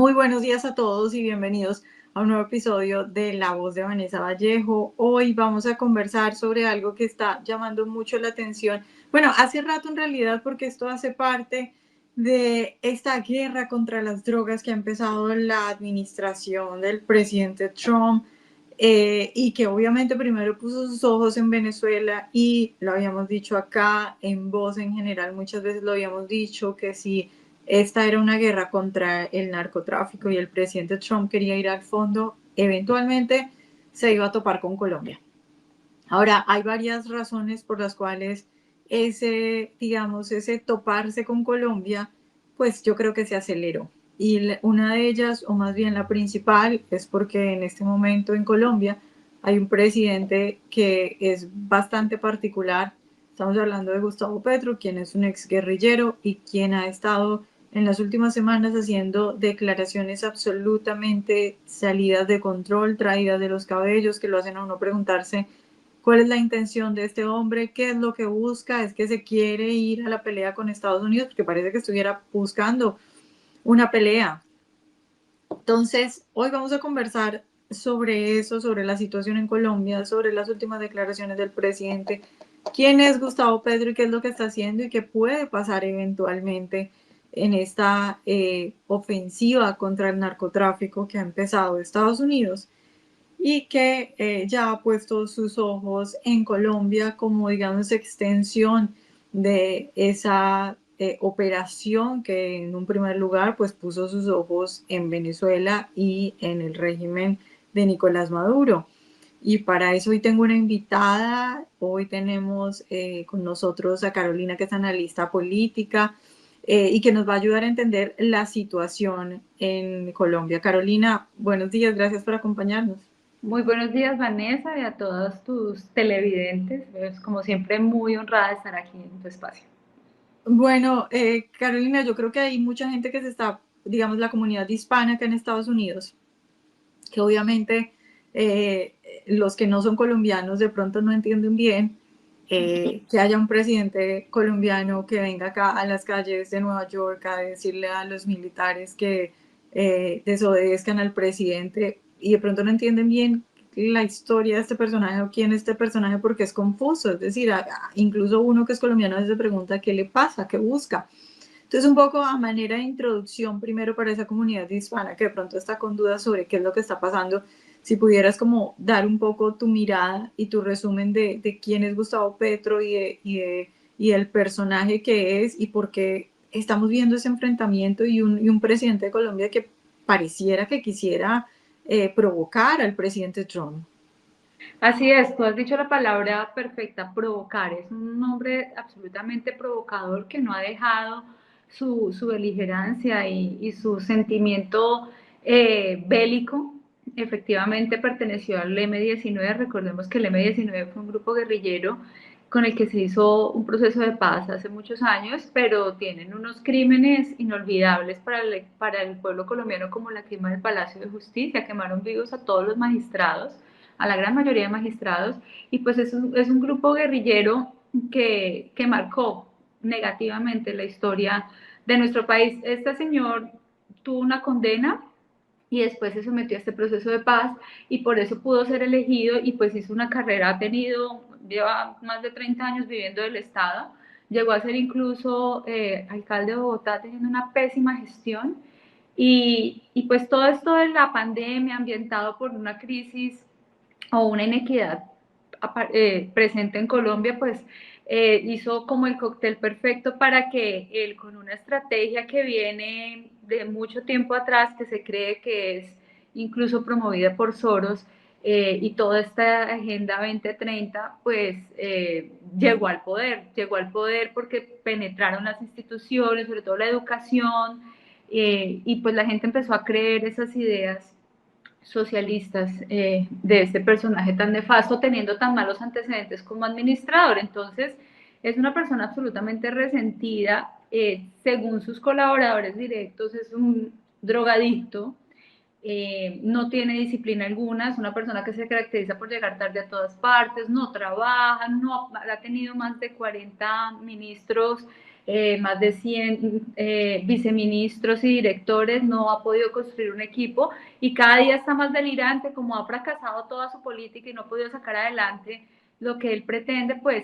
Muy buenos días a todos y bienvenidos a un nuevo episodio de La Voz de Vanessa Vallejo. Hoy vamos a conversar sobre algo que está llamando mucho la atención. Bueno, hace rato en realidad, porque esto hace parte de esta guerra contra las drogas que ha empezado la administración del presidente Trump, y que obviamente primero puso sus ojos en Venezuela, y lo habíamos dicho acá en Voz en general, muchas veces lo habíamos dicho que si esta era una guerra contra el narcotráfico y el presidente Trump quería ir al fondo, eventualmente se iba a topar con Colombia. Ahora, hay varias razones por las cuales ese toparse con Colombia, pues yo creo que se aceleró. Y una de ellas, o más bien la principal, es porque en este momento en Colombia hay un presidente que es bastante particular. Estamos hablando de Gustavo Petro, quien es un exguerrillero y quien ha estado en las últimas semanas haciendo declaraciones absolutamente salidas de control, traídas de los cabellos, que lo hacen a uno preguntarse cuál es la intención de este hombre, qué es lo que busca, es que se quiere ir a la pelea con Estados Unidos, porque parece que estuviera buscando una pelea. Entonces, hoy vamos a conversar sobre eso, sobre la situación en Colombia, sobre las últimas declaraciones del presidente, quién es Gustavo Petro y qué es lo que está haciendo y qué puede pasar eventualmente en esta ofensiva contra el narcotráfico que ha empezado Estados Unidos y que ya ha puesto sus ojos en Colombia como, digamos, extensión de esa operación que en un primer lugar pues puso sus ojos en Venezuela y en el régimen de Nicolás Maduro. Y para eso hoy tengo una invitada, hoy tenemos con nosotros a Carolina, que es analista política, y que nos va a ayudar a entender la situación en Colombia. Carolina, buenos días, gracias por acompañarnos. Muy buenos días, Vanessa, y a todos tus televidentes. Es como siempre muy honrada de estar aquí en tu espacio. Bueno, Carolina, yo creo que hay mucha gente que se está, digamos, la comunidad hispana acá en Estados Unidos, que obviamente los que no son colombianos de pronto no entienden bien que haya un presidente colombiano que venga acá a las calles de Nueva York a decirle a los militares que desobedezcan al presidente, y de pronto no entienden bien la historia de este personaje o quién es este personaje, porque es confuso. Es decir, incluso uno que es colombiano a veces se pregunta qué le pasa, qué busca. Entonces, un poco a manera de introducción, primero para esa comunidad hispana que de pronto está con dudas sobre qué es lo que está pasando, si pudieras como dar un poco tu mirada y tu resumen de quién es Gustavo Petro y el personaje que es y por qué estamos viendo ese enfrentamiento y un presidente de Colombia que pareciera que quisiera provocar al presidente Trump. Así es, tú has dicho la palabra perfecta, provocar. Es un hombre absolutamente provocador que no ha dejado su beligerancia y su sentimiento bélico. Efectivamente perteneció al M-19. Recordemos que el M-19 fue un grupo guerrillero con el que se hizo un proceso de paz hace muchos años, pero tienen unos crímenes inolvidables para el pueblo colombiano, como la quema del Palacio de Justicia. Quemaron vivos a todos los magistrados, a la gran mayoría de magistrados, y pues es un grupo guerrillero que marcó negativamente la historia de nuestro país. Este señor tuvo una condena y después se sometió a este proceso de paz y por eso pudo ser elegido y pues hizo una carrera, lleva más de 30 años viviendo del Estado, llegó a ser incluso alcalde de Bogotá teniendo una pésima gestión y pues todo esto de la pandemia ambientado por una crisis o una inequidad presente en Colombia, pues hizo como el cóctel perfecto para que él, con una estrategia que viene de mucho tiempo atrás, que se cree que es incluso promovida por Soros, y toda esta Agenda 2030, pues llegó al poder porque penetraron las instituciones, sobre todo la educación, y pues la gente empezó a creer esas ideas socialistas de este personaje tan nefasto, teniendo tan malos antecedentes como administrador. Entonces, es una persona absolutamente resentida, según sus colaboradores directos, es un drogadicto, no tiene disciplina alguna, es una persona que se caracteriza por llegar tarde a todas partes, no trabaja, no ha tenido más de 40 ministros más de 100 viceministros y directores, no ha podido construir un equipo y cada día está más delirante, como ha fracasado toda su política y no ha podido sacar adelante lo que él pretende, pues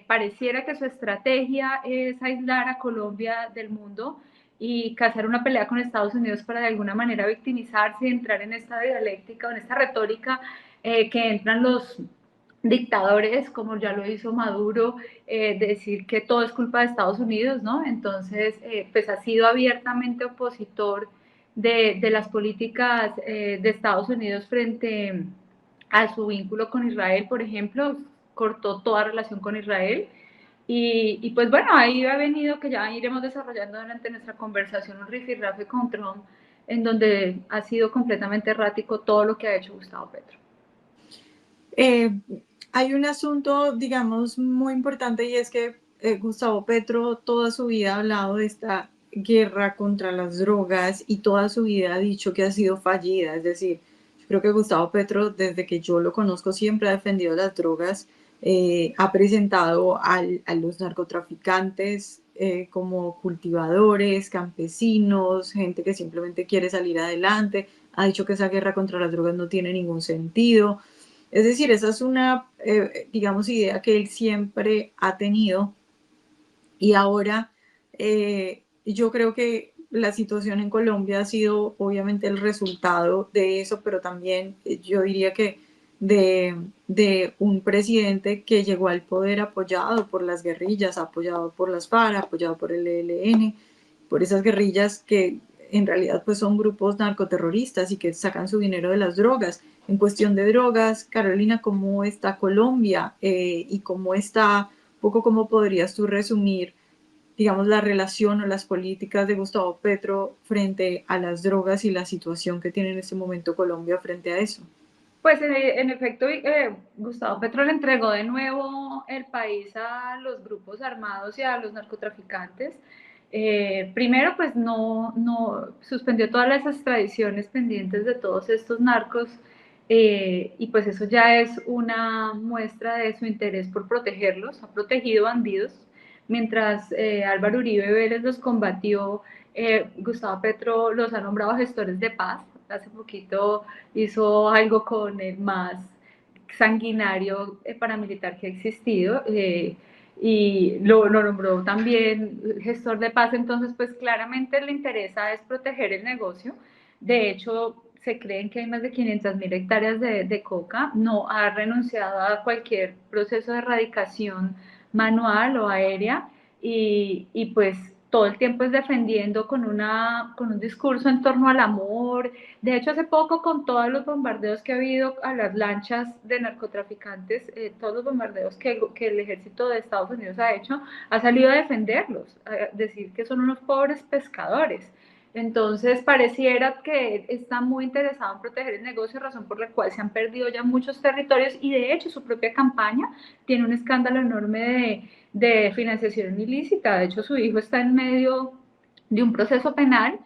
pareciera que su estrategia es aislar a Colombia del mundo y cazar una pelea con Estados Unidos para de alguna manera victimizarse y entrar en esta dialéctica o en esta retórica que entran los dictadores, como ya lo hizo Maduro, decir que todo es culpa de Estados Unidos, ¿no? Entonces, pues ha sido abiertamente opositor de las políticas de Estados Unidos frente a su vínculo con Israel, por ejemplo, cortó toda relación con Israel. Y pues bueno, ahí ha venido que ya iremos desarrollando durante nuestra conversación un rifirrafe con Trump, en donde ha sido completamente errático todo lo que ha hecho Gustavo Petro. Eh, Hay un asunto, digamos, muy importante y es que Gustavo Petro toda su vida ha hablado de esta guerra contra las drogas y toda su vida ha dicho que ha sido fallida. Es decir, yo creo que Gustavo Petro, desde que yo lo conozco, siempre ha defendido las drogas, ha presentado a los narcotraficantes como cultivadores, campesinos, gente que simplemente quiere salir adelante, ha dicho que esa guerra contra las drogas no tiene ningún sentido. Es decir, esa es una, digamos, idea que él siempre ha tenido y ahora yo creo que la situación en Colombia ha sido obviamente el resultado de eso, pero también yo diría que de un presidente que llegó al poder apoyado por las guerrillas, apoyado por las FARC, apoyado por el ELN, por esas guerrillas que en realidad pues son grupos narcoterroristas y que sacan su dinero de las drogas. En cuestión de drogas, Carolina, ¿cómo está Colombia? Y cómo está, poco cómo podrías tú resumir, digamos, la relación o las políticas de Gustavo Petro frente a las drogas y la situación que tiene en este momento Colombia frente a eso? Pues en efecto, Gustavo Petro le entregó de nuevo el país a los grupos armados y a los narcotraficantes. Primero, pues no suspendió todas las extradiciones pendientes de todos estos narcos y pues eso ya es una muestra de su interés por protegerlos. Ha protegido bandidos. Mientras Álvaro Uribe Vélez los combatió, Gustavo Petro los ha nombrado gestores de paz. Hace poquito hizo algo con el más sanguinario paramilitar que ha existido y lo nombró también gestor de paz, entonces pues claramente le interesa es proteger el negocio. De hecho, se creen que hay más de 500.000 hectáreas de coca, no ha renunciado a cualquier proceso de erradicación manual o aérea y pues todo el tiempo es defendiendo con un discurso en torno al amor. De hecho, hace poco, con todos los bombardeos que ha habido a las lanchas de narcotraficantes, todos los bombardeos que el ejército de Estados Unidos ha hecho, ha salido a defenderlos, a decir que son unos pobres pescadores. Entonces, pareciera que está muy interesado en proteger el negocio, razón por la cual se han perdido ya muchos territorios y de hecho su propia campaña tiene un escándalo enorme de financiación ilícita. De hecho, su hijo está en medio de un proceso penal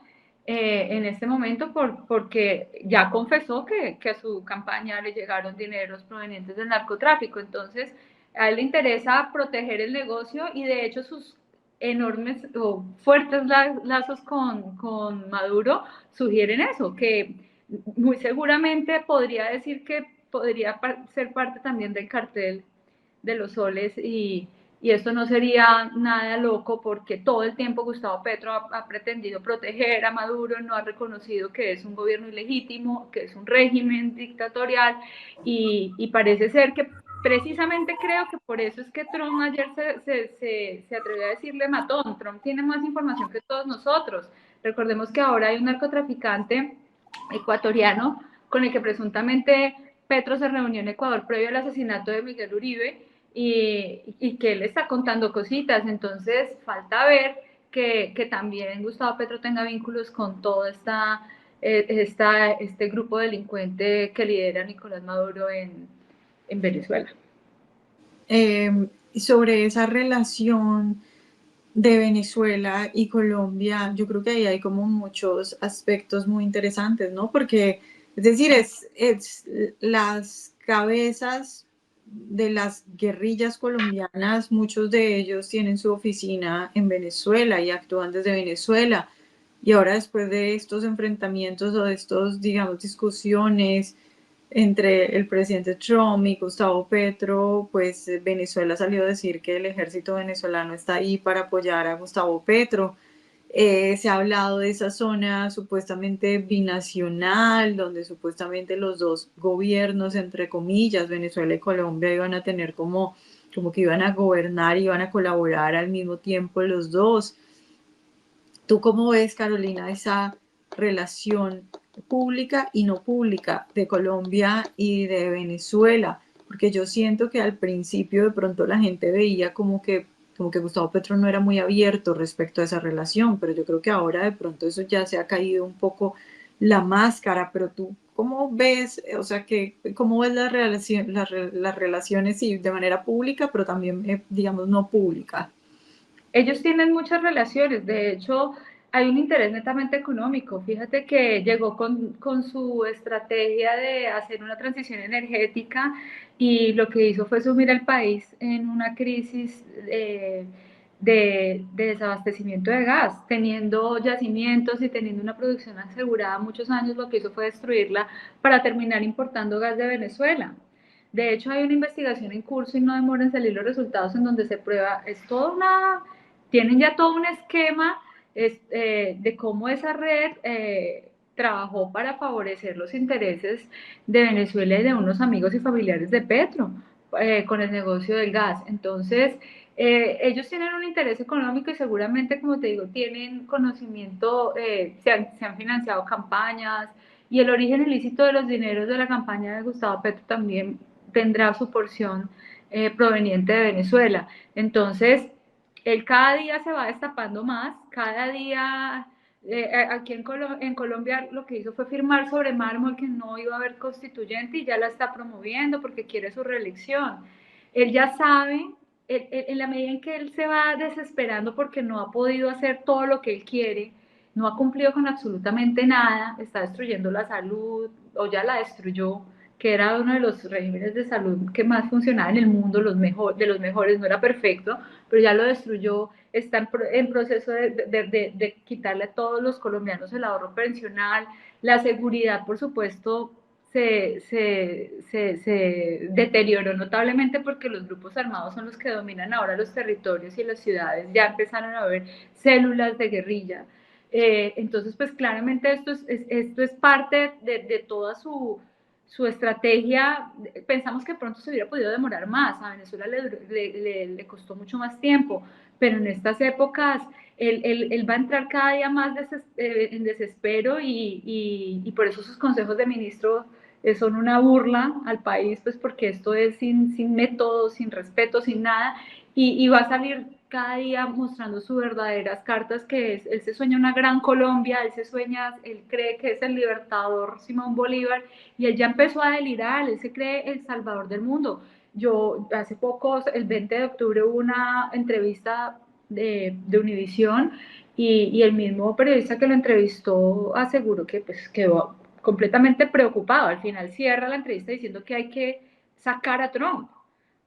en este momento porque ya confesó que a su campaña le llegaron dineros provenientes del narcotráfico. Entonces, a él le interesa proteger el negocio y de hecho sus enormes o fuertes lazos con Maduro sugieren eso, que muy seguramente podría decir que podría ser parte también del cartel de los soles y esto no sería nada loco porque todo el tiempo Gustavo Petro ha pretendido proteger a Maduro, no ha reconocido que es un gobierno ilegítimo, que es un régimen dictatorial y parece ser que precisamente creo que por eso es que Trump ayer se atrevió a decirle matón. Trump tiene más información que todos nosotros. Recordemos que ahora hay un narcotraficante ecuatoriano con el que presuntamente Petro se reunió en Ecuador previo al asesinato de Miguel Uribe y que él está contando cositas. Entonces, falta ver que también Gustavo Petro tenga vínculos con todo este grupo delincuente que lidera Nicolás Maduro en Venezuela. Sobre esa relación de Venezuela y Colombia, yo creo que ahí hay como muchos aspectos muy interesantes, ¿no? Porque, es decir, es las cabezas de las guerrillas colombianas, muchos de ellos tienen su oficina en Venezuela y actúan desde Venezuela. Y ahora después de estos enfrentamientos o de estos, digamos, discusiones entre el presidente Trump y Gustavo Petro, pues Venezuela salió a decir que el ejército venezolano está ahí para apoyar a Gustavo Petro. Se ha hablado de esa zona supuestamente binacional, donde supuestamente los dos gobiernos, entre comillas, Venezuela y Colombia, iban a tener como que iban a gobernar, iban a colaborar al mismo tiempo los dos. ¿Tú cómo ves, Carolina, esa relación pública y no pública de Colombia y de Venezuela? Porque yo siento que al principio de pronto la gente veía como que Gustavo Petro no era muy abierto respecto a esa relación, pero yo creo que ahora de pronto eso ya se ha caído un poco la máscara, pero tú, ¿cómo ves, o sea, cómo ves las relaciones sí, de manera pública, pero también, digamos, no pública? Ellos tienen muchas relaciones, de hecho hay un interés netamente económico. Fíjate que llegó con su estrategia de hacer una transición energética y lo que hizo fue sumir al país en una crisis de desabastecimiento de gas, teniendo yacimientos y teniendo una producción asegurada muchos años, lo que hizo fue destruirla para terminar importando gas de Venezuela. De hecho, hay una investigación en curso y no demora en salir los resultados en donde se prueba, es toda una tienen ya todo un esquema de cómo esa red trabajó para favorecer los intereses de Venezuela y de unos amigos y familiares de Petro con el negocio del gas. Entonces, ellos tienen un interés económico y seguramente, como te digo, tienen conocimiento, se han financiado campañas y el origen ilícito de los dineros de la campaña de Gustavo Petro también tendrá su porción proveniente de Venezuela. Entonces, él cada día se va destapando más, cada día, aquí en Colombia lo que hizo fue firmar sobre mármol que no iba a haber constituyente y ya la está promoviendo porque quiere su reelección. Él ya sabe, en la medida en que él se va desesperando porque no ha podido hacer todo lo que él quiere, no ha cumplido con absolutamente nada, está destruyendo la salud o ya la destruyó, que era uno de los regímenes de salud que más funcionaba en el mundo, de los mejores, no era perfecto, pero ya lo destruyó, está en proceso de quitarle a todos los colombianos el ahorro pensional, la seguridad, por supuesto, se deterioró notablemente porque los grupos armados son los que dominan ahora los territorios y las ciudades, ya empezaron a haber células de guerrilla. Entonces, pues claramente esto es parte de toda su estrategia. Pensamos que pronto se hubiera podido demorar más, a Venezuela le costó mucho más tiempo, pero en estas épocas él va a entrar cada día más en desespero y por eso sus consejos de ministro son una burla al país, pues porque esto es sin método, sin respeto, sin nada, y va a salir cada día mostrando sus verdaderas cartas, que es, él se sueña una gran Colombia, él cree que es el libertador Simón Bolívar, y él ya empezó a delirar, él se cree el salvador del mundo. Yo hace poco, el 20 de octubre, hubo una entrevista de Univisión y el mismo periodista que lo entrevistó aseguró que pues, quedó completamente preocupado. Al final cierra la entrevista diciendo que hay que sacar a Trump.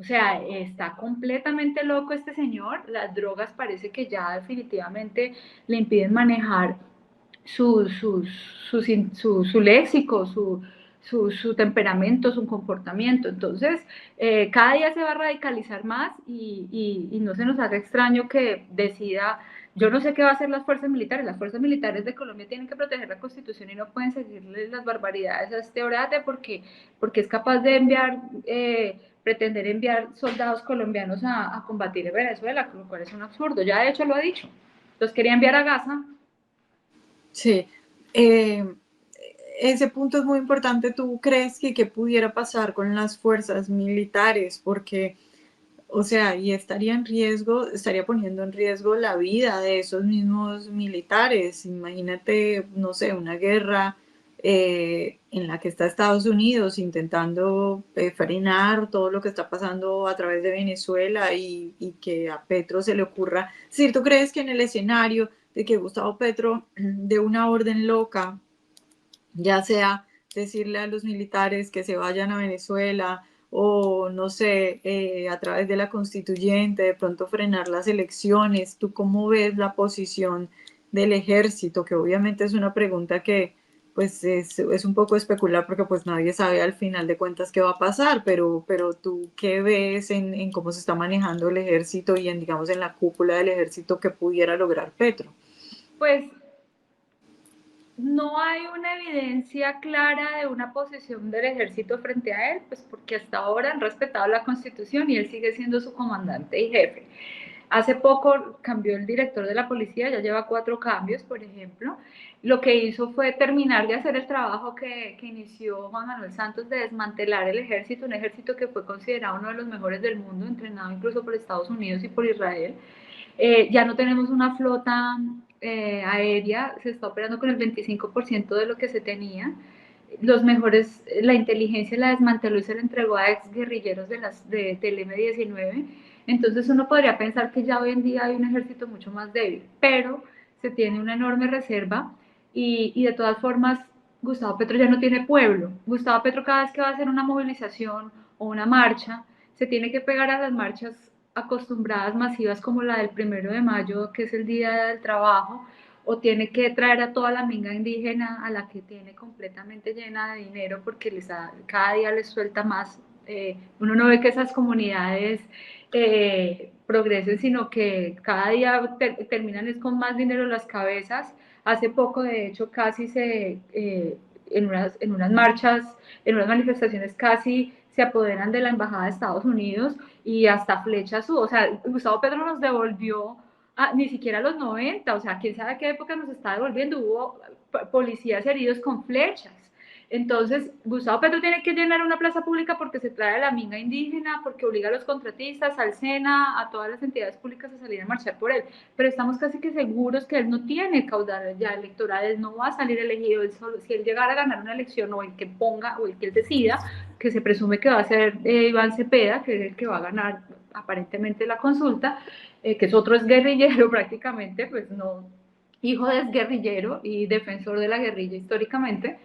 O sea, está completamente loco este señor. Las drogas parece que ya definitivamente le impiden manejar su léxico, su temperamento, su comportamiento. Entonces, cada día se va a radicalizar más y no se nos haga extraño que decida, yo no sé qué va a hacer las fuerzas militares de Colombia tienen que proteger la Constitución y no pueden seguirle las barbaridades a este orate porque es capaz de pretender enviar soldados colombianos a combatir en Venezuela, lo cual es un absurdo, ya de hecho lo ha dicho. Los quería enviar a Gaza. Sí, ese punto es muy importante. ¿Tú crees que qué pudiera pasar con las fuerzas militares? Porque, o sea, y estaría en riesgo, estaría poniendo en riesgo la vida de esos mismos militares. Imagínate, no sé, una guerra en la que está Estados Unidos intentando frenar todo lo que está pasando a través de Venezuela y que a Petro se le ocurra. Es decir, ¿tú crees que en el escenario de que Gustavo Petro dé una orden loca, ya sea decirle a los militares que se vayan a Venezuela o no sé, a través de la constituyente, de pronto frenar las elecciones. ¿Tú cómo ves la posición del ejército? Que obviamente es una pregunta que pues es un poco especular porque pues nadie sabe al final de cuentas qué va a pasar, pero tú qué ves en cómo se está manejando el ejército y en, digamos, en la cúpula del ejército que pudiera lograr Petro. Pues no hay una evidencia clara de una posición del ejército frente a él, pues porque hasta ahora han respetado la Constitución y él sigue siendo su comandante y jefe. Hace poco cambió el director de la policía, ya lleva 4 cambios, por ejemplo. Lo que hizo fue terminar de hacer el trabajo que inició Juan Manuel Santos de desmantelar el ejército, un ejército que fue considerado uno de los mejores del mundo, entrenado incluso por Estados Unidos y por Israel. Ya no tenemos una flota aérea, se está operando con el 25% de lo que se tenía. Los mejores, la inteligencia la desmanteló y se la entregó a ex guerrilleros del M-19. Entonces uno podría pensar que ya hoy en día hay un ejército mucho más débil, pero se tiene una enorme reserva y de todas formas Gustavo Petro ya no tiene pueblo. Gustavo Petro cada vez que va a hacer una movilización o una marcha, se tiene que pegar a las marchas acostumbradas masivas como la del 1 de mayo, que es el Día del Trabajo, o tiene que traer a toda la minga indígena a la que tiene completamente llena de dinero porque cada día les suelta más. Uno no ve que esas comunidades progresen, sino que cada día terminan es con más dinero en las cabezas. Hace poco, de hecho, casi en unas marchas, en unas manifestaciones casi se apoderan de la Embajada de Estados Unidos y hasta flechas, o sea, Gustavo Petro nos devolvió ni siquiera a los 90, o sea, quién sabe a qué época nos está devolviendo, hubo policías heridos con flechas. Entonces, Gustavo Petro tiene que llenar una plaza pública porque se trae a la minga indígena, porque obliga a los contratistas, al SENA, a todas las entidades públicas a salir a marchar por él. Pero estamos casi que seguros que él no tiene caudales ya electorales, no va a salir elegido. Si él llegara a ganar una elección o el que ponga o el que él decida, que se presume que va a ser Iván Cepeda, que es el que va a ganar aparentemente la consulta, que es otro exguerrillero prácticamente, pues no, hijo de exguerrillero y defensor de la guerrilla históricamente,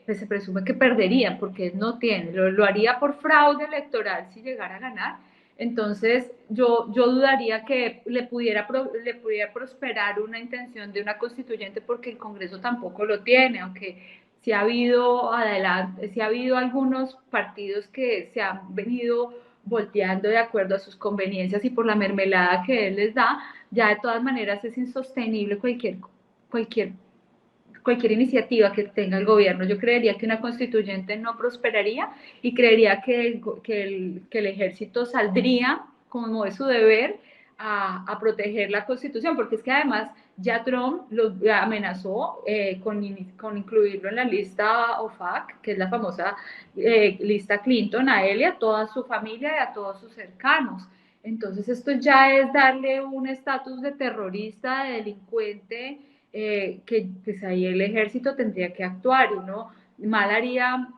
pues se presume que perdería porque él no tiene, lo haría por fraude electoral si llegara a ganar. Entonces yo dudaría que le pudiera prosperar una intención de una constituyente porque el Congreso tampoco lo tiene, aunque si ha habido si ha habido algunos partidos que se han venido volteando de acuerdo a sus conveniencias y por la mermelada que él les da, ya de todas maneras es insostenible cualquier cualquier iniciativa que tenga el gobierno. Yo creería que una constituyente no prosperaría y creería que el ejército saldría, como es su deber, proteger la constitución, porque es que además ya Trump lo amenazó con incluirlo en la lista OFAC, que es la famosa lista Clinton, a él y a toda su familia y a todos sus cercanos. Entonces esto ya es darle un estatus de terrorista, de delincuente, que pues ahí el ejército tendría que actuar y uno mal haría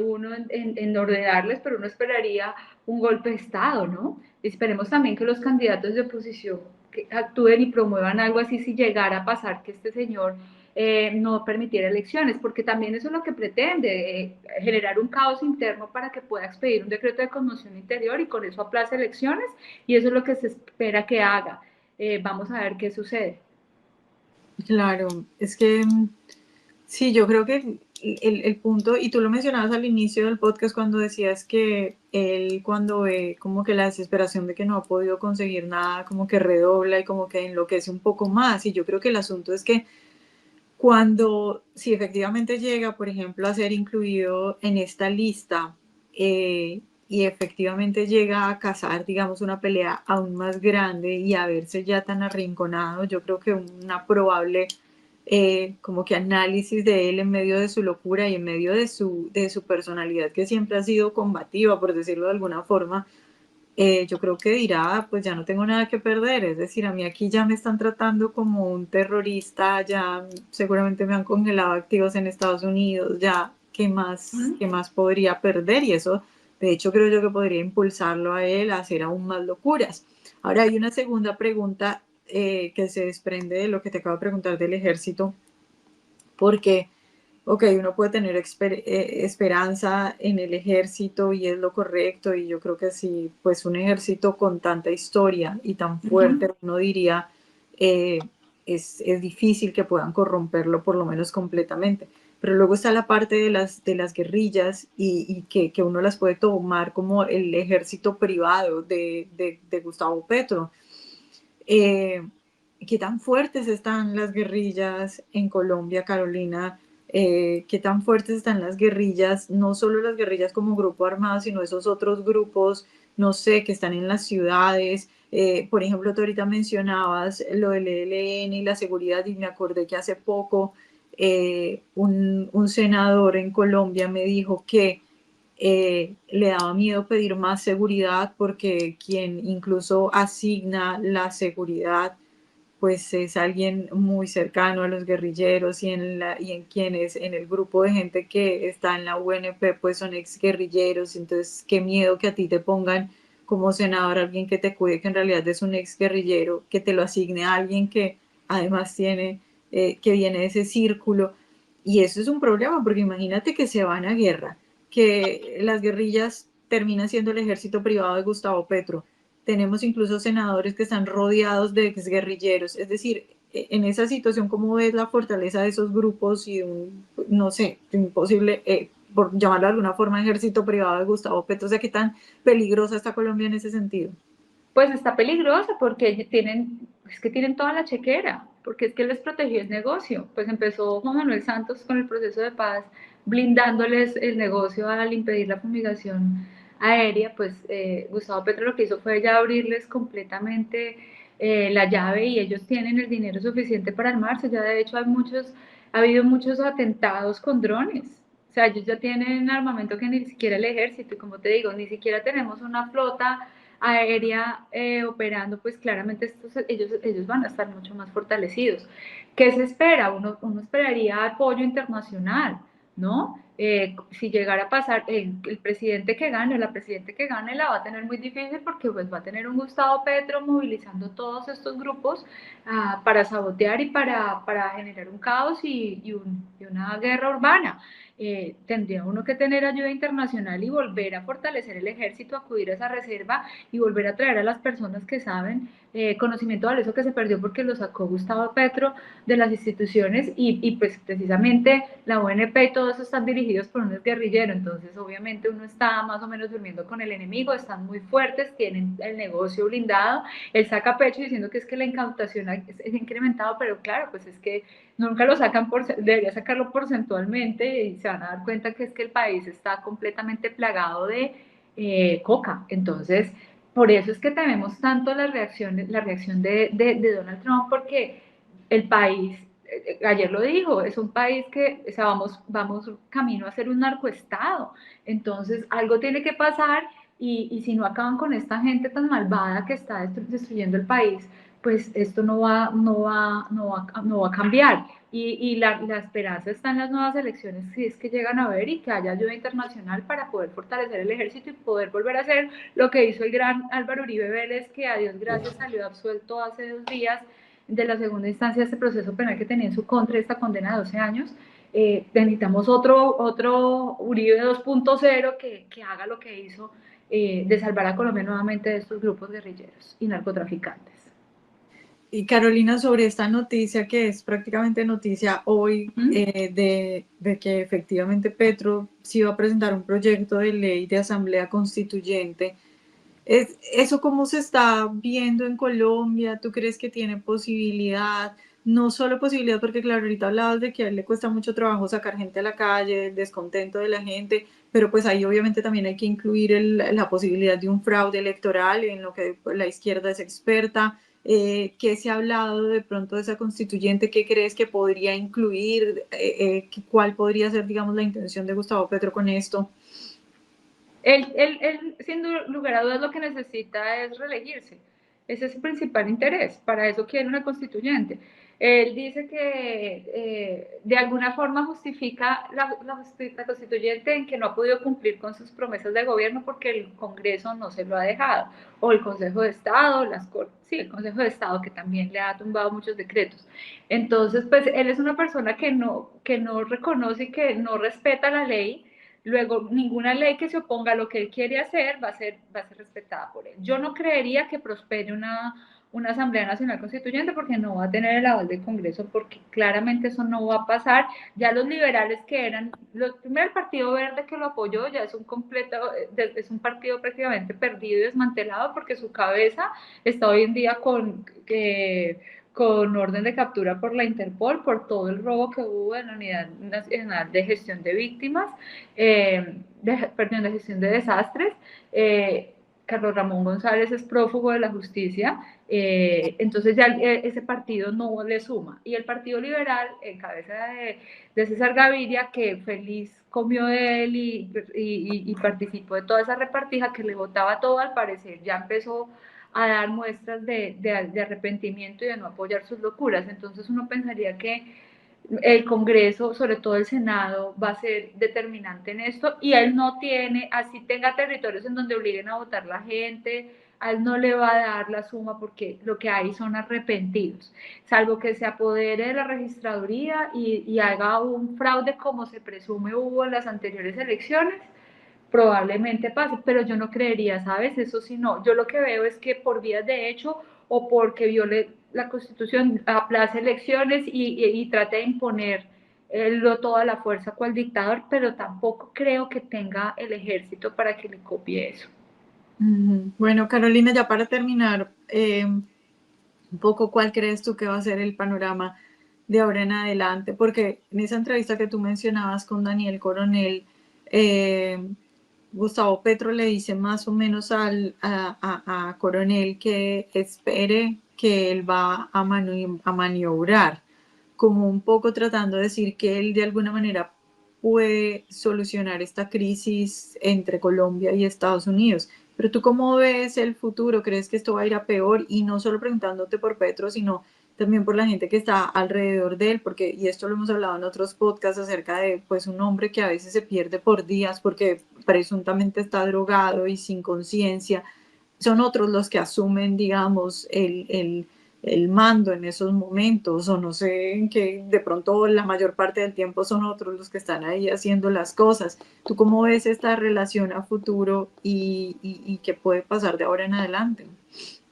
uno en ordenarles, pero uno esperaría un golpe de Estado, ¿no? Esperemos también que los candidatos de oposición que actúen y promuevan algo así si llegara a pasar que este señor no permitiera elecciones, porque también eso es lo que pretende, generar un caos interno para que pueda expedir un decreto de conmoción interior y con eso aplace elecciones, y eso es lo que se espera que haga. Vamos a ver qué sucede. Claro, es que sí, yo creo que el punto, y tú lo mencionabas al inicio del podcast cuando decías que él cuando ve como que la desesperación de que no ha podido conseguir nada, como que redobla y como que enloquece un poco más. Y yo creo que el asunto es que cuando, si efectivamente llega, por ejemplo, a ser incluido en esta lista y efectivamente llega a cazar, digamos, una pelea aún más grande y a verse ya tan arrinconado, yo creo que una probable como que análisis de él en medio de su locura y en medio de su personalidad que siempre ha sido combativa, por decirlo de alguna forma, yo creo que dirá, pues ya no tengo nada que perder, es decir, a mí aquí ya me están tratando como un terrorista, ya seguramente me han congelado activos en Estados Unidos, ya, qué más podría perder? Y eso, de hecho, creo yo que podría impulsarlo a él a hacer aún más locuras. Ahora hay una segunda pregunta que se desprende de lo que te acabo de preguntar del ejército, porque ok, uno puede tener esperanza en el ejército y es lo correcto, y yo creo que sí, pues un ejército con tanta historia y tan fuerte, Ujú. uno diría, eh, es difícil que puedan corromperlo por lo menos completamente. Pero luego está la parte de las guerrillas y que uno las puede tomar como el ejército privado de Gustavo Petro. Eh, ¿Qué tan fuertes están las guerrillas en Colombia, Carolina? ¿Qué tan fuertes están las guerrillas? No solo las guerrillas como grupo armado, sino esos otros grupos, no sé, que están en las ciudades. Por ejemplo, tú ahorita mencionabas lo del ELN y la seguridad, y me acordé que hace poco un senador en Colombia me dijo que le daba miedo pedir más seguridad porque quien incluso asigna la seguridad pues es alguien muy cercano a los guerrilleros, y en quienes en el grupo de gente que está en la UNP pues son ex guerrilleros. Entonces qué miedo que a ti te pongan como senador alguien que te cuide, que en realidad es un ex guerrillero, que te lo asigne a alguien que además tiene, que viene de ese círculo. Y eso es un problema, porque imagínate que se van a guerra, que las guerrillas terminan siendo el ejército privado de Gustavo Petro. Tenemos incluso senadores que están rodeados de exguerrilleros. Es decir, en esa situación, ¿cómo ves la fortaleza de esos grupos y un, no sé, imposible, por llamarlo de alguna forma, ejército privado de Gustavo Petro? O sea, ¿qué tan peligrosa está Colombia en ese sentido? Pues está peligrosa porque tienen, es que tienen toda la chequera, porque es que les protegió el negocio. Pues empezó Juan Manuel Santos con el proceso de paz, blindándoles el negocio al impedir la fumigación aérea. Pues Gustavo Petro lo que hizo fue ya abrirles completamente la llave, y ellos tienen el dinero suficiente para armarse. Ya de hecho ha habido muchos atentados con drones. O sea, ellos ya tienen armamento que ni siquiera el ejército, y como te digo, ni siquiera tenemos una flota aérea operando. Pues claramente ellos van a estar mucho más fortalecidos. ¿Qué se espera? Uno esperaría apoyo internacional, ¿no? Si llegara a pasar, el presidente que gane o la presidenta que gane la va a tener muy difícil, porque pues va a tener un Gustavo Petro movilizando todos estos grupos para sabotear y para generar un caos y una guerra urbana. Tendría uno que tener ayuda internacional y volver a fortalecer el ejército, acudir a esa reserva y volver a traer a las personas que saben, conocimiento valioso que se perdió porque lo sacó Gustavo Petro de las instituciones, y pues precisamente la ONP y todo eso están dirigidos por unos guerrilleros. Entonces obviamente uno está más o menos durmiendo con el enemigo, están muy fuertes, tienen el negocio blindado. Él saca pecho diciendo que es que la incautación es incrementado, pero claro, pues es que nunca lo sacan debería sacarlo porcentualmente, y se van a dar cuenta que es que el país está completamente plagado de coca. Entonces, por eso es que tememos tanto la reacción de Donald Trump, porque el país, ayer lo dijo, es un país que, o sea, vamos camino a ser un narcoestado. Entonces, algo tiene que pasar, y si no acaban con esta gente tan malvada que está destruyendo el país, pues esto no va a cambiar. Y la esperanza está en las nuevas elecciones, si es que llegan a ver, y que haya ayuda internacional para poder fortalecer el ejército y poder volver a hacer lo que hizo el gran Álvaro Uribe Vélez, que a Dios gracias salió absuelto hace 2 días de la segunda instancia de este proceso penal que tenía en su contra esta condena de 12 años. Necesitamos otro Uribe 2.0 que haga lo que hizo, de salvar a Colombia nuevamente de estos grupos guerrilleros y narcotraficantes. Y Carolina, sobre esta noticia que es prácticamente noticia hoy, ¿Mm? de que efectivamente Petro sí va a presentar un proyecto de ley de asamblea constituyente. ¿Eso cómo se está viendo en Colombia? ¿Tú crees que tiene posibilidad? No solo posibilidad, porque claro, ahorita hablabas de que a él le cuesta mucho trabajo sacar gente a la calle, el descontento de la gente, pero pues ahí obviamente también hay que incluir la posibilidad de un fraude electoral en lo que la izquierda es experta. ¿Qué se ha hablado de pronto de esa constituyente? ¿Qué crees que podría incluir? ¿Cuál podría ser, digamos, la intención de Gustavo Petro con esto? Él, sin lugar a dudas, lo que necesita es reelegirse. Ese es su principal interés. Para eso quiere una constituyente. Él dice que de alguna forma justifica la constituyente en que no ha podido cumplir con sus promesas de gobierno porque el Congreso no se lo ha dejado, o el Consejo de Estado, sí, el Consejo de Estado que también le ha tumbado muchos decretos. Entonces, pues él es una persona que no reconoce y que no respeta la ley. Luego, ninguna ley que se oponga a lo que él quiere hacer va a ser respetada por él. Yo no creería que prospere una Asamblea Nacional Constituyente porque no va a tener el aval del Congreso, porque claramente eso no va a pasar. Ya los liberales que eran, primero el Partido Verde que lo apoyó, ya es es un partido prácticamente perdido y desmantelado porque su cabeza está hoy en día con orden de captura por la Interpol por todo el robo que hubo en la Unidad Nacional de Gestión de Víctimas, perdón, de gestión de desastres. Carlos Ramón González es prófugo de la justicia, entonces ya ese partido no le suma. Y el Partido Liberal, en cabeza de César Gaviria, que feliz comió de él y participó de toda esa repartija que le votaba todo, al parecer ya empezó a dar muestras de arrepentimiento y de no apoyar sus locuras. Entonces uno pensaría que el Congreso, sobre todo el Senado, va a ser determinante en esto y él no tiene, así tenga territorios en donde obliguen a votar la gente, a él no le va a dar la suma porque lo que hay son arrepentidos, salvo que se apodere de la registraduría y haga un fraude como se presume hubo en las anteriores elecciones, probablemente pase, pero yo no creería, ¿sabes? Eso sí, no. Yo lo que veo es que por vías de hecho o porque viole la Constitución, aplace elecciones y trate de imponer toda la fuerza cual dictador, pero tampoco creo que tenga el ejército para que le copie eso. Bueno, Carolina, ya para terminar, un poco cuál crees tú que va a ser el panorama de ahora en adelante, porque en esa entrevista que tú mencionabas con Daniel Coronel, Gustavo Petro le dice más o menos a Coronel que espere que él va a maniobrar, como un poco tratando de decir que él de alguna manera puede solucionar esta crisis entre Colombia y Estados Unidos. Pero tú cómo ves el futuro, ¿crees que esto va a ir a peor? Y no solo preguntándote por Petro, sino también por la gente que está alrededor de él, porque, y esto lo hemos hablado en otros podcasts acerca de pues un hombre que a veces se pierde por días porque presuntamente está drogado y sin conciencia. Son otros los que asumen, digamos, el mando en esos momentos, o no sé, en que de pronto la mayor parte del tiempo son otros los que están ahí haciendo las cosas. ¿Tú cómo ves esta relación a futuro y qué puede pasar de ahora en adelante?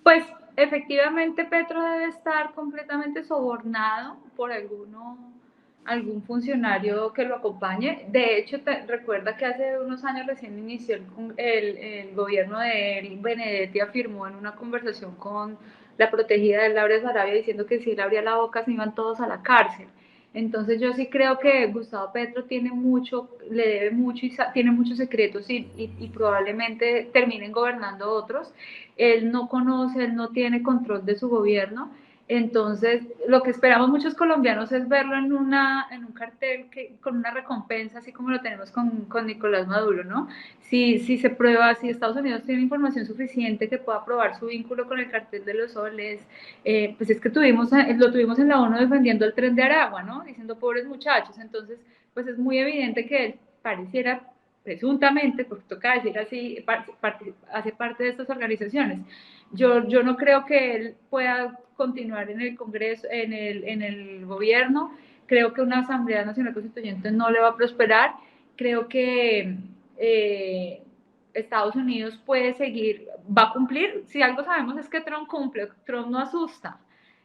Pues efectivamente Petro debe estar completamente sobornado por algún funcionario que lo acompañe. De hecho, recuerda que hace unos años recién inició el gobierno de Eric Benedetti, afirmó en una conversación con la protegida de Laura Sarabia diciendo que si él abría la boca se iban todos a la cárcel. Entonces yo sí creo que Gustavo Petro tiene mucho, le debe mucho y tiene muchos secretos y probablemente terminen gobernando otros. Él no conoce, él no tiene control de su gobierno. Entonces, lo que esperamos muchos colombianos es verlo en un cartel con una recompensa, así como lo tenemos con Nicolás Maduro, ¿no? Si se prueba, si Estados Unidos tiene información suficiente que pueda probar su vínculo con el cartel de los soles, pues es que lo tuvimos en la ONU defendiendo el tren de Aragua, ¿no? Diciendo pobres muchachos. Entonces, pues es muy evidente que él pareciera presuntamente, porque toca decir así, hace parte de estas organizaciones. Yo no creo que él pueda continuar en el Congreso, en el gobierno. Creo que una Asamblea Nacional Constituyente no le va a prosperar. Creo que Estados Unidos puede seguir, va a cumplir. Si algo sabemos es que Trump cumple, Trump no asusta.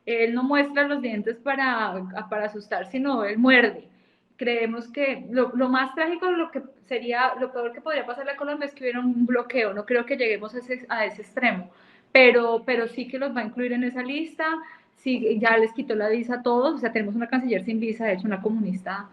Él no muestra los dientes para asustar, sino él muerde. Creemos que lo más trágico, lo que sería, lo peor que podría pasarle a Colombia es que hubiera un bloqueo. No creo que lleguemos a ese extremo, pero sí que los va a incluir en esa lista. Sí, ya les quitó la visa a todos. O sea, tenemos una canciller sin visa, de hecho, una comunista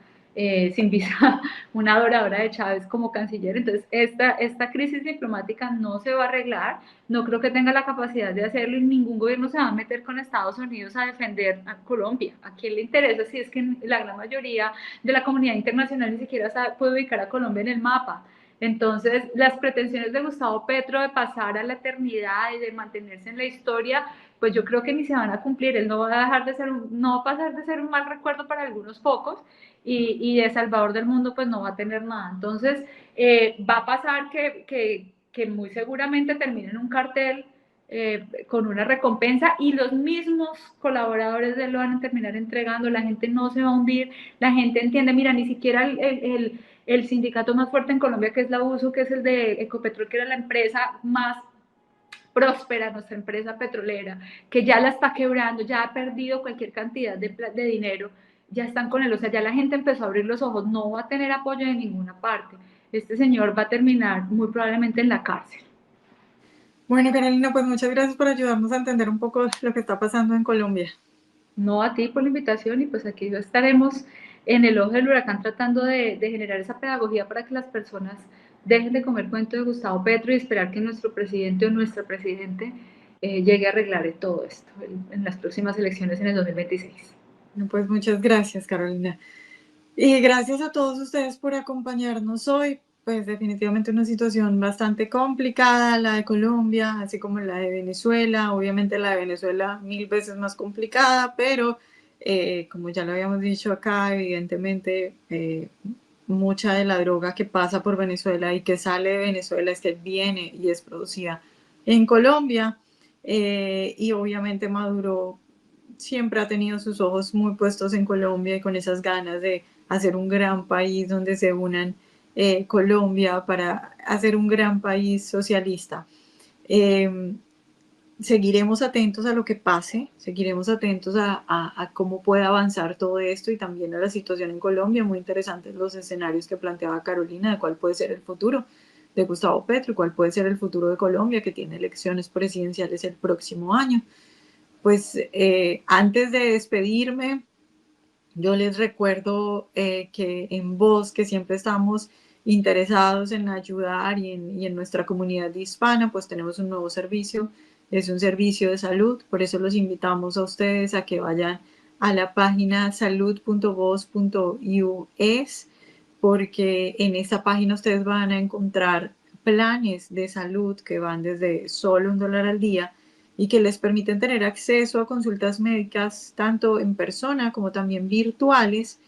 sin visa, una adoradora de Chávez como canciller. Entonces, esta crisis diplomática no se va a arreglar, no creo que tenga la capacidad de hacerlo y ningún gobierno se va a meter con Estados Unidos a defender a Colombia. ¿A quién le interesa si es que la gran mayoría de la comunidad internacional ni siquiera puede ubicar a Colombia en el mapa? Entonces, las pretensiones de Gustavo Petro de pasar a la eternidad y de mantenerse en la historia, pues yo creo que ni se van a cumplir. Él no va a dejar de ser, no va a pasar de ser un mal recuerdo para algunos pocos y de Salvador del mundo pues no va a tener nada. Entonces va a pasar que muy seguramente termine en un cartel con una recompensa y los mismos colaboradores de él lo van a terminar entregando, la gente no se va a hundir, la gente entiende, mira, ni siquiera el sindicato más fuerte en Colombia, que es la USO, que es el de Ecopetrol, que era la empresa más próspera, nuestra empresa petrolera, que ya la está quebrando, ya ha perdido cualquier cantidad de dinero, ya están con él, o sea, ya la gente empezó a abrir los ojos, no va a tener apoyo de ninguna parte. Este señor va a terminar muy probablemente en la cárcel. Bueno, Carolina, pues muchas gracias por ayudarnos a entender un poco lo que está pasando en Colombia. No, a ti por la invitación y pues aquí estaremos en el ojo del huracán tratando de generar esa pedagogía para que las personas dejen de comer cuento de Gustavo Petro y esperar que nuestro presidente o nuestra presidente llegue a arreglar todo esto en las próximas elecciones en el 2026. Pues muchas gracias, Carolina. Y gracias a todos ustedes por acompañarnos hoy. Pues definitivamente una situación bastante complicada, la de Colombia, así como la de Venezuela. Obviamente la de Venezuela 1000 veces más complicada, pero como ya lo habíamos dicho acá, evidentemente mucha de la droga que pasa por Venezuela y que sale de Venezuela es que viene y es producida en Colombia. Y obviamente Maduro siempre ha tenido sus ojos muy puestos en Colombia y con esas ganas de hacer un gran país donde se unan Colombia para hacer un gran país socialista. Eh, Seguiremos atentos a lo que pase, seguiremos atentos a cómo puede avanzar todo esto y también a la situación en Colombia. Muy interesantes los escenarios que planteaba Carolina de cuál puede ser el futuro de Gustavo Petro y cuál puede ser el futuro de Colombia, que tiene elecciones presidenciales el próximo año. Pues antes de despedirme, yo les recuerdo que en Voz, que siempre estamos interesados en ayudar y en nuestra comunidad hispana, pues tenemos un nuevo servicio, es un servicio de salud, por eso los invitamos a ustedes a que vayan a la página salud.voz.us, porque en esta página ustedes van a encontrar planes de salud que van desde solo $1 al día y que les permiten tener acceso a consultas médicas tanto en persona como también virtuales,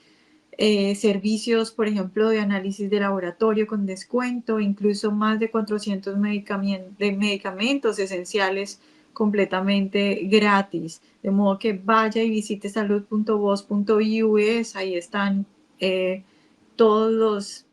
servicios, por ejemplo, de análisis de laboratorio con descuento, incluso más de 400 medicamentos esenciales completamente gratis. De modo que vaya y visite salud.voz.us, ahí están todos los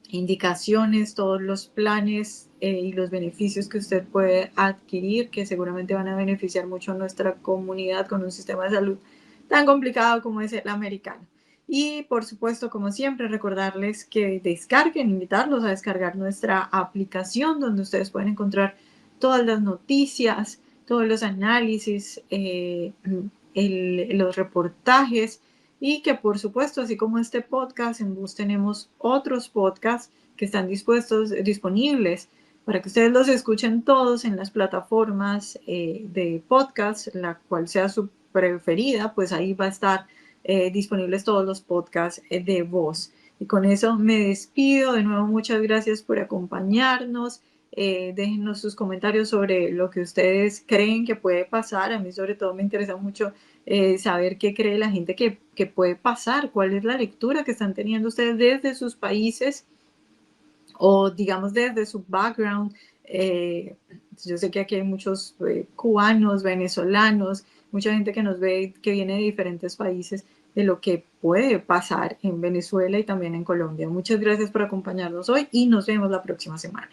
indicaciones, todos los planes y los beneficios que usted puede adquirir, que seguramente van a beneficiar mucho a nuestra comunidad con un sistema de salud tan complicado como es el americano. Y por supuesto, como siempre, recordarles que descarguen, invitarlos a descargar nuestra aplicación donde ustedes pueden encontrar todas las noticias, todos los análisis, los reportajes y que por supuesto, así como este podcast, en Bus tenemos otros podcasts que están disponibles para que ustedes los escuchen todos en las plataformas de podcast, la cual sea su preferida, pues ahí va a estar disponibles todos los podcasts de Voz. Y con eso me despido. De nuevo, muchas gracias por acompañarnos. Déjenos sus comentarios sobre lo que ustedes creen que puede pasar. A mí sobre todo me interesa mucho saber qué cree la gente que puede pasar, cuál es la lectura que están teniendo ustedes desde sus países o digamos desde su background. Yo sé que aquí hay muchos cubanos, venezolanos, mucha gente que nos ve, que viene de diferentes países, de lo que puede pasar en Venezuela y también en Colombia. Muchas gracias por acompañarnos hoy y nos vemos la próxima semana.